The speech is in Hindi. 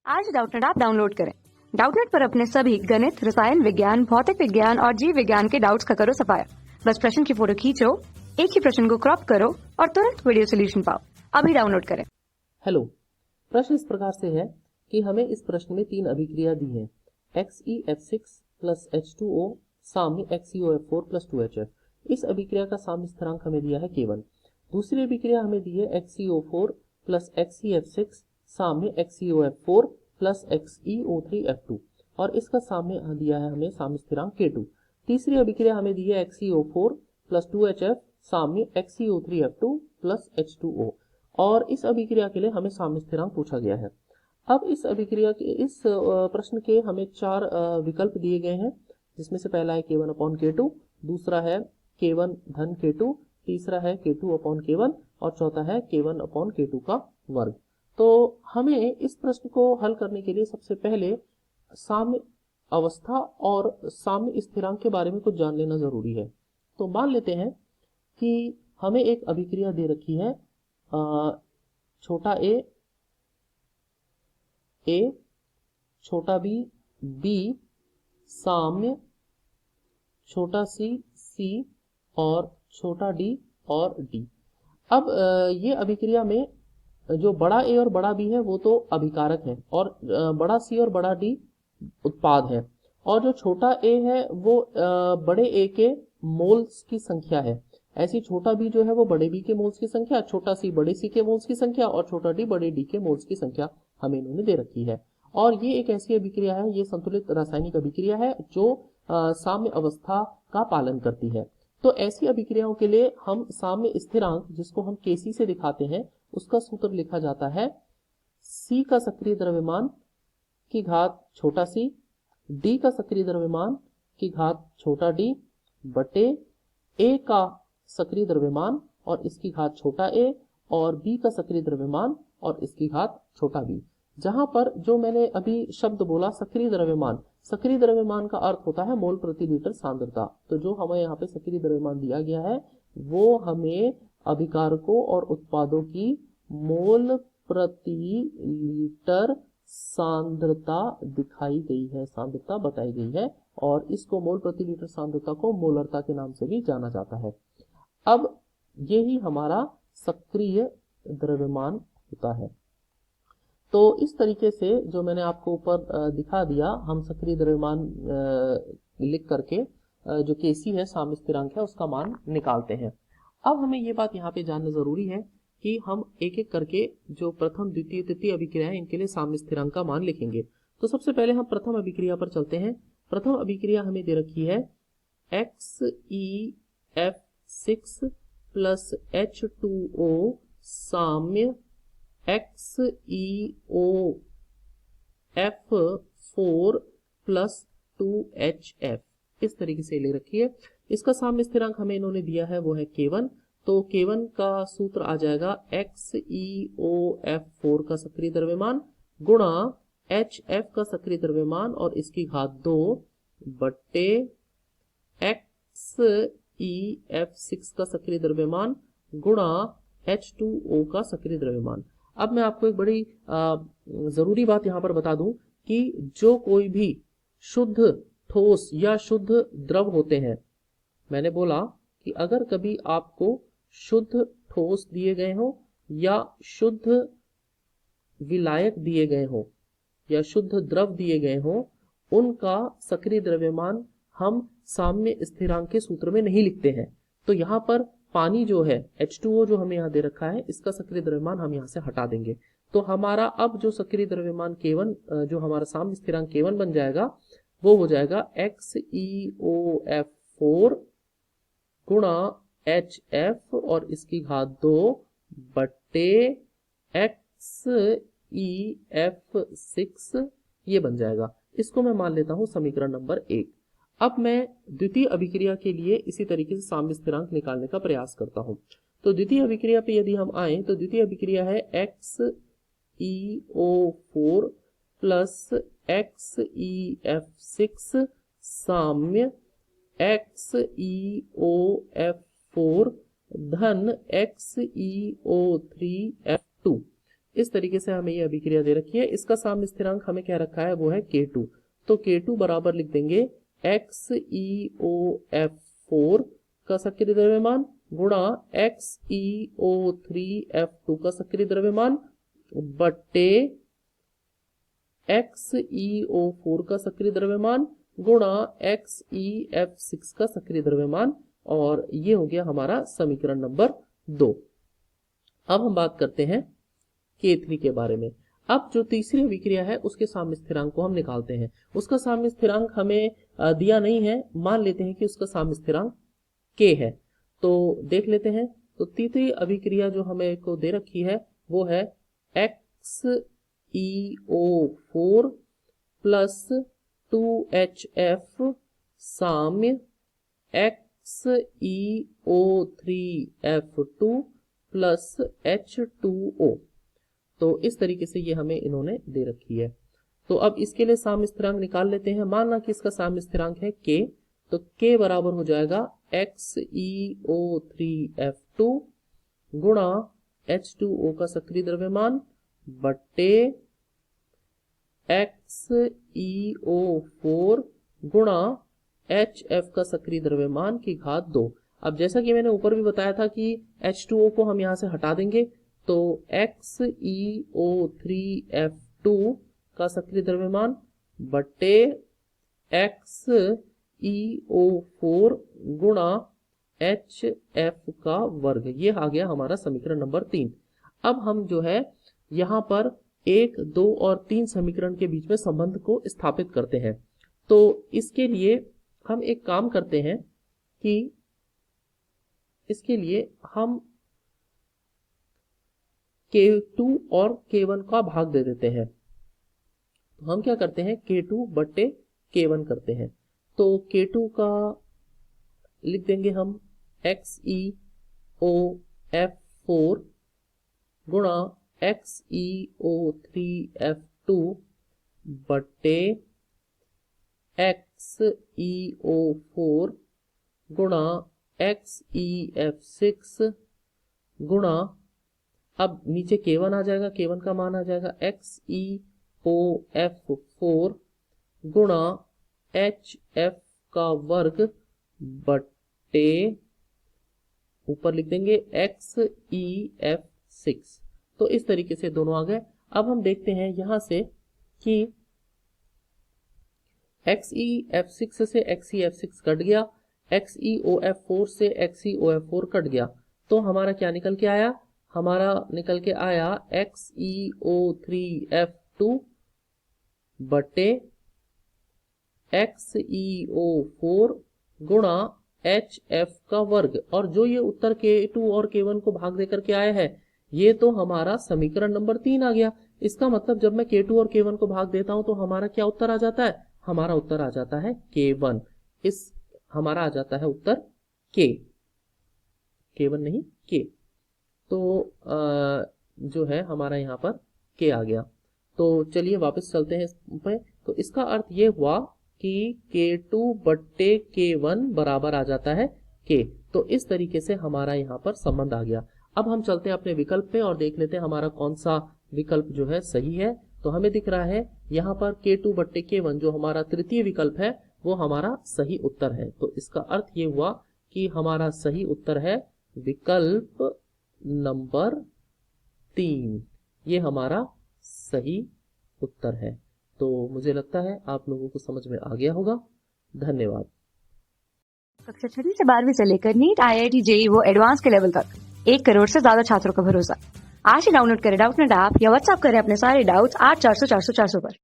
आज डाउटनेट ऐप डाउनलोड करें। डाउटनेट पर अपने सभी गणित, रसायन विज्ञान, भौतिक विज्ञान और जीव विज्ञान के डाउट्स का करो सफाया। बस प्रश्न की फोटो खींचो, एक ही प्रश्न को क्रॉप करो और तुरंत वीडियो सोल्यूशन पाओ। अभी डाउनलोड करें। हेलो, प्रश्न इस प्रकार से है कि हमें इस प्रश्न में 3 अभिक्रिया दी हैं, XeF6 प्लस H2O साम्य XeOF4 प्लस 2HF। इस अभिक्रिया का साम्य स्थिरांक हमें दिया है K1। दूसरी अभिक्रिया हमें दी है XeO4 प्लस XeF6 साम्य XeOF4 प्लस XeO3F2 और इसका साम्य दिया है हमें साम्य स्थिरांक K2। तीसरी अभिक्रिया हमें दी है XeO4 प्लस 2HF साम्य XeO3F2 प्लस H2O और इस अभिक्रिया के लिए हमें साम्य स्थिरांक पूछा गया है। अब इस अभिक्रिया के इस प्रश्न के हमें 4 विकल्प दिए गए हैं, जिसमें से पहला है K1 अपॉन K2, दूसरा है K1 धन K2, तीसरा है K2 अपॉन K1 और चौथा है K1 अपॉन K2 का वर्ग। तो हमें इस प्रश्न को हल करने के लिए सबसे पहले साम्य अवस्था और साम्य स्थिरांक के बारे में कुछ जान लेना जरूरी है। तो मान लेते हैं कि हमें एक अभिक्रिया दे रखी है, छोटा ए, छोटा बी साम्य छोटा सी और छोटा डी और डी। अब ये अभिक्रिया में जो बड़ा ए और बड़ा बी है वो तो अभिकारक है और बड़ा सी और बड़ा डी उत्पाद है, और जो छोटा ए है वो बड़े ए के मोल्स की संख्या है। ऐसी छोटा बी जो है वो बड़े बी के मोल्स की संख्या, छोटा सी बड़े सी के मोल्स की संख्या और छोटा डी बड़े डी के मोल्स की संख्या हमें इन्होंने दे रखी है। और ये एक ऐसी अभिक्रिया है, ये संतुलित रासायनिक अभिक्रिया है जो साम्य अवस्था का पालन करती है। तो ऐसी अभिक्रियाओं के लिए हम साम्य स्थिरांक, जिसको हम Kc से दिखाते हैं, उसका सूत्र लिखा जाता है C का सक्रिय द्रव्यमान की घात छोटा सी, D का सक्रिय द्रव्यमान की घात छोटा डी बटे A का सक्रिय द्रव्यमान और इसकी घात छोटा a और B का सक्रिय द्रव्यमान और इसकी घात छोटा b। जहां पर जो मैंने अभी शब्द बोला सक्रिय द्रव्यमान का अर्थ होता है मोल प्रति लीटर सांद्रता। तो जो हमें यहाँ पे सक्रिय द्रव्यमान दिया गया है वो हमें अभिकारकों और उत्पादों की मोल प्रति लीटर सांद्रता दिखाई गई है, सांद्रता बताई गई है, और इसको मोल प्रति लीटर सांद्रता को मोलरता के नाम से भी जाना जाता है। अब यही हमारा सक्रिय द्रव्यमान होता है। तो इस तरीके से जो मैंने आपको ऊपर दिखा दिया, हम सक्रिय द्रव्यमान लिख करके जो Kc है साम्य स्थिरांक है उसका मान निकालते हैं। अब हमें ये बात यहाँ पे जानना जरूरी है कि हम एक एक करके जो प्रथम द्वितीय तृतीय अभिक्रिया है इनके लिए साम्य स्थिरांक का मान लिखेंगे। तो सबसे पहले हम प्रथम अभिक्रिया पर चलते हैं। प्रथम अभिक्रिया हमें दे रखी है XeF6 प्लस H2O साम्य XeOF4 प्लस 2HF, इस तरीके से ले रखी है। इसका साम्य स्थिरांक हमें इन्होंने दिया है वो है K1। तो K1 का सूत्र आ जाएगा XeOF4 का सक्रिय द्रव्यमान गुणा HF का सक्रिय द्रव्यमान और इसकी घात 2 बट्टे XeF6 का सक्रिय द्रव्यमान गुणा H2O का सक्रिय द्रव्यमान। अब मैं आपको एक बड़ी जरूरी बात यहाँ पर बता दूं कि जो कोई भी शुद्ध ठोस या शुद्ध द्रव होते हैं, मैंने बोला कि अगर कभी आपको शुद्ध ठोस दिए गए हो या शुद्ध विलायक दिए गए हो या शुद्ध द्रव दिए गए हो, उनका सक्रिय द्रव्यमान हम साम्य स्थिरांक के सूत्र में नहीं लिखते हैं। तो यहाँ पर पानी जो है H2O जो हमें यहाँ दे रखा है, इसका सक्रिय द्रव्यमान हम यहाँ से हटा देंगे। तो हमारा अब जो सक्रिय द्रव्यमान K1, जो हमारा साम्य स्थिरांक K1 बन जाएगा, वो हो जाएगा XeOF4 गुणा HF और इसकी घात 2 बट्टे XeF6, ये बन जाएगा। इसको मैं मान लेता हूं समीकरण नंबर 1। अब मैं द्वितीय अभिक्रिया के लिए इसी तरीके से साम्य स्थिरांक निकालने का प्रयास करता हूं। तो द्वितीय अभिक्रिया पे यदि हम आए तो द्वितीय अभिक्रिया है XeO4 प्लस XeF6 साम्य XeOF4 धन XeO3F2। इस तरीके से हमें ये अभिक्रिया दे रखी है। इसका साम्य स्थिरांक हमें क्या रखा है, वो है K2। तो K2 बराबर लिख देंगे XeOF4 का सक्रिय द्रव्यमान गुणा XeO3F2 का सक्रिय द्रव्यमान बट्टे XeO4 का सक्रिय द्रव्यमान गुणा XeF6 का सक्रिय द्रव्यमान, और ये हो गया हमारा समीकरण नंबर 2। अब हम बात करते हैं K3 के बारे में। अब जो तीसरी अभिक्रिया है उसके साम्य स्थिरांक को हम निकालते हैं। उसका साम्य स्थिरांक हमें दिया नहीं है, मान लेते हैं कि उसका साम्य स्थिरांक K है। तो देख लेते हैं। तो तीसरी अभिक्रिया जो हमें को दे रखी है वो है XeO4 प्लस 2HF साम्य XeO3F2 प्लस H2O। तो इस तरीके से ये हमें इन्होंने दे रखी है। तो अब इसके लिए साम्य स्थिरांक निकाल लेते हैं। मानना कि इसका साम्य स्थिरांक है K, तो K बराबर हो जाएगा XeO3F2 गुणा H2O का सक्रिय द्रव्यमान बट्टे XeO4 गुणा HF का सक्रिय द्रव्यमान की घात 2। अब जैसा कि मैंने ऊपर भी बताया था कि H2O को हम यहां से हटा देंगे, तो XeO3F2 का सक्रिय द्रव्यमान बट्टे XeO4 गुणा HF का वर्ग, ये आ गया हमारा समीकरण नंबर 3। अब हम जो है यहाँ पर 1, 2 और 3 समीकरण के बीच में संबंध को स्थापित करते हैं। तो इसके लिए हम एक काम करते हैं कि इसके लिए हम K2 और K1 का भाग दे देते हैं। तो हम क्या करते हैं, K2 बट्टे K1 करते हैं। तो K2 का लिख देंगे हम XeOF4 गुणा XeO3F2 बट्टे XeO4 गुणा XeF6 गुणा, अब नीचे K1 आ जाएगा, K1 का मान आ जाएगा XeOF4 गुणा HF का वर्ग बट्टे ऊपर लिख देंगे XeF6। तो इस तरीके से दोनों आ गए। अब हम देखते हैं यहां से कि XeF6 से XeF6 कट गया, XeOF4 से XeOF4 कट गया, तो हमारा क्या निकल के आया, हमारा निकल के आया XeO3F2 बटे XeO4 गुणा HF का वर्ग। और जो ये उत्तर K2 और K1 को भाग देकर के आया है, ये तो हमारा समीकरण नंबर 3 आ गया। इसका मतलब जब मैं K2 और K1 को भाग देता हूं तो हमारा क्या उत्तर आ जाता है, हमारा उत्तर आ जाता है K1। इस हमारा आ जाता है उत्तर K1 नहीं K। तो जो है हमारा यहाँ पर K आ गया। तो चलिए वापस चलते हैं इस पे। तो इसका अर्थ ये हुआ कि K2 बट्टे K1 बराबर आ जाता है K। तो इस तरीके से हमारा यहाँ पर संबंध आ गया। अब हम चलते हैं अपने विकल्प पे और देख लेते हैं हमारा कौन सा विकल्प जो है सही है। तो हमें दिख रहा है यहाँ पर K2 बट्टे K1 जो हमारा तृतीय विकल्प है वो हमारा सही उत्तर है। तो इसका अर्थ ये हुआ कि हमारा सही उत्तर है विकल्प नंबर 3, ये हमारा सही उत्तर है। तो मुझे लगता है आप लोगों को समझ में आ गया होगा। धन्यवाद। कक्षा 6 से 12वीं से लेकर नीट, IIT, JEE वो एडवांस के लेवल तक 1 करोड़ से ज्यादा छात्रों का भरोसा। आज ही डाउनलोड करें डाउटनेट ऐप या व्हाट्सएप करें अपने सारे डाउट्स 8400 400 400 पर।